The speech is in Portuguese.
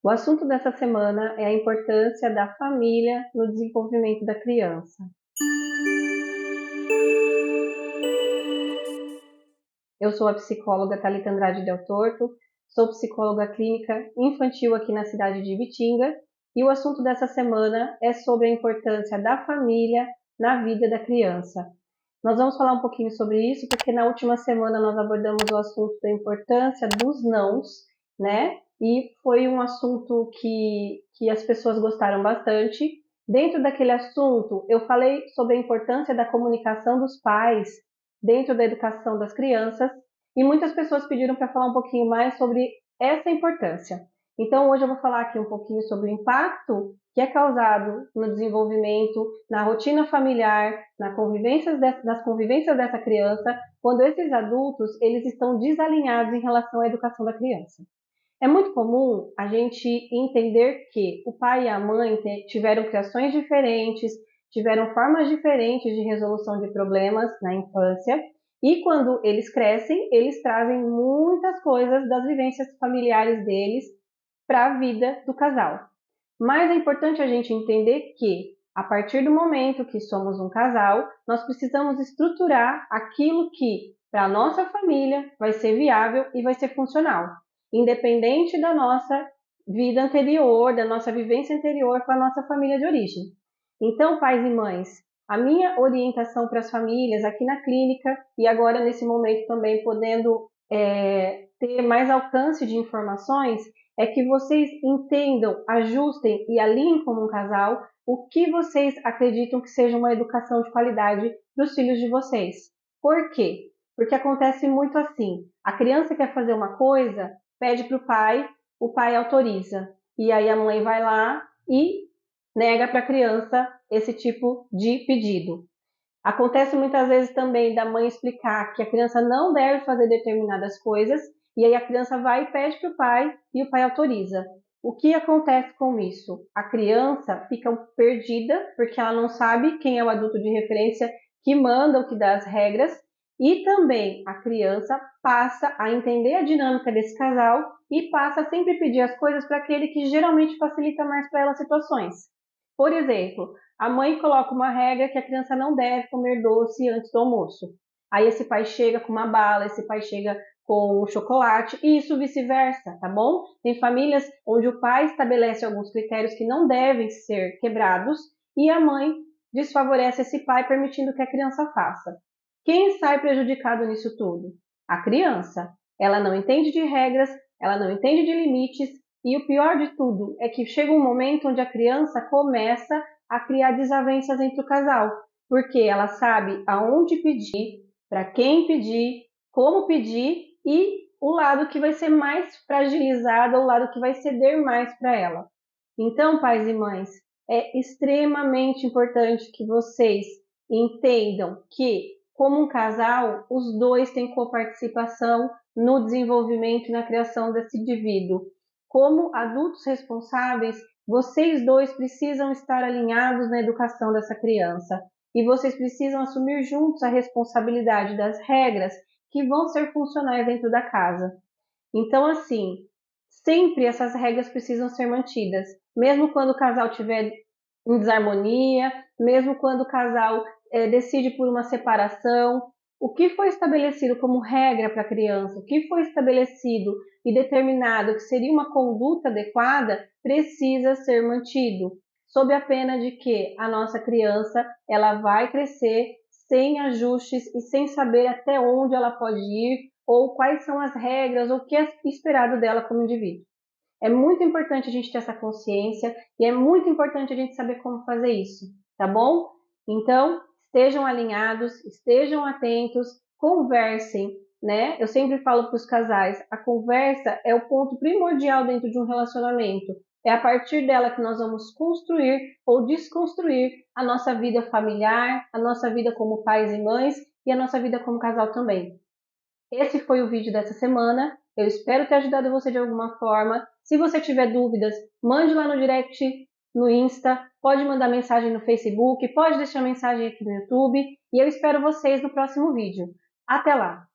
O assunto dessa semana é a importância da família no desenvolvimento da criança. Eu sou a psicóloga Thalita Andrade Del Torto, sou psicóloga clínica infantil aqui na cidade de Ibitinga e o assunto dessa semana é sobre a importância da família na vida da criança. Nós vamos falar um pouquinho sobre isso porque na última semana nós abordamos o assunto da importância dos nãos, né? E foi um assunto que as pessoas gostaram bastante. Dentro daquele assunto, eu falei sobre a importância da comunicação dos pais dentro da educação das crianças e muitas pessoas pediram para falar um pouquinho mais sobre essa importância. Então, hoje eu vou falar aqui um pouquinho sobre o impacto que é causado no desenvolvimento, na rotina familiar, nas convivências dessa criança, quando esses adultos eles estão desalinhados em relação à educação da criança. É muito comum a gente entender que o pai e a mãe tiveram criações diferentes, tiveram formas diferentes de resolução de problemas na infância, e quando eles crescem, eles trazem muitas coisas das vivências familiares deles para a vida do casal. Mas é importante a gente entender que, a partir do momento que somos um casal, nós precisamos estruturar aquilo que, para a nossa família, vai ser viável e vai ser funcional, independente da nossa vida anterior, da nossa vivência anterior com a nossa família de origem. Então, pais e mães, a minha orientação para as famílias aqui na clínica e agora nesse momento também podendo ter mais alcance de informações é que vocês entendam, ajustem e alinhem como um casal o que vocês acreditam que seja uma educação de qualidade para os filhos de vocês. Por quê? Porque acontece muito assim, a criança quer fazer uma coisa, pede para o pai autoriza, e aí a mãe vai lá e nega para a criança esse tipo de pedido. Acontece muitas vezes também da mãe explicar que a criança não deve fazer determinadas coisas e aí a criança vai e pede para o pai e o pai autoriza. O que acontece com isso? A criança fica perdida porque ela não sabe quem é o adulto de referência que manda ou que dá as regras e também a criança passa a entender a dinâmica desse casal e passa a sempre pedir as coisas para aquele que geralmente facilita mais para ela as situações. Por exemplo, a mãe coloca uma regra que a criança não deve comer doce antes do almoço. Aí esse pai chega com uma bala, esse pai chega com um chocolate e isso vice-versa, tá bom? Tem famílias onde o pai estabelece alguns critérios que não devem ser quebrados e a mãe desfavorece esse pai permitindo que a criança faça. Quem sai prejudicado nisso tudo? A criança. Ela não entende de regras, ela não entende de limites e o pior de tudo é que chega um momento onde a criança começa a criar desavenças entre o casal, porque ela sabe aonde pedir, para quem pedir, como pedir e o lado que vai ser mais fragilizado, o lado que vai ceder mais para ela. Então, pais e mães, é extremamente importante que vocês entendam que, como um casal, os dois têm coparticipação no desenvolvimento e na criação desse indivíduo. Como adultos responsáveis, vocês dois precisam estar alinhados na educação dessa criança e vocês precisam assumir juntos a responsabilidade das regras que vão ser funcionais dentro da casa. Então, assim, sempre essas regras precisam ser mantidas, mesmo quando o casal estiver em desarmonia, mesmo quando o casal decide por uma separação. O que foi estabelecido como regra para a criança, o que foi estabelecido e determinado que seria uma conduta adequada, precisa ser mantido, sob a pena de que a nossa criança ela vai crescer sem ajustes e sem saber até onde ela pode ir ou quais são as regras ou o que é esperado dela como indivíduo. É muito importante a gente ter essa consciência e é muito importante a gente saber como fazer isso, tá bom? Então, estejam alinhados, estejam atentos, conversem, né? Eu sempre falo para os casais, a conversa é o ponto primordial dentro de um relacionamento. É a partir dela que nós vamos construir ou desconstruir a nossa vida familiar, a nossa vida como pais e mães e a nossa vida como casal também. Esse foi o vídeo dessa semana. Eu espero ter ajudado você de alguma forma. Se você tiver dúvidas, mande lá no direct no Insta, pode mandar mensagem no Facebook, pode deixar mensagem aqui no YouTube e eu espero vocês no próximo vídeo. Até lá!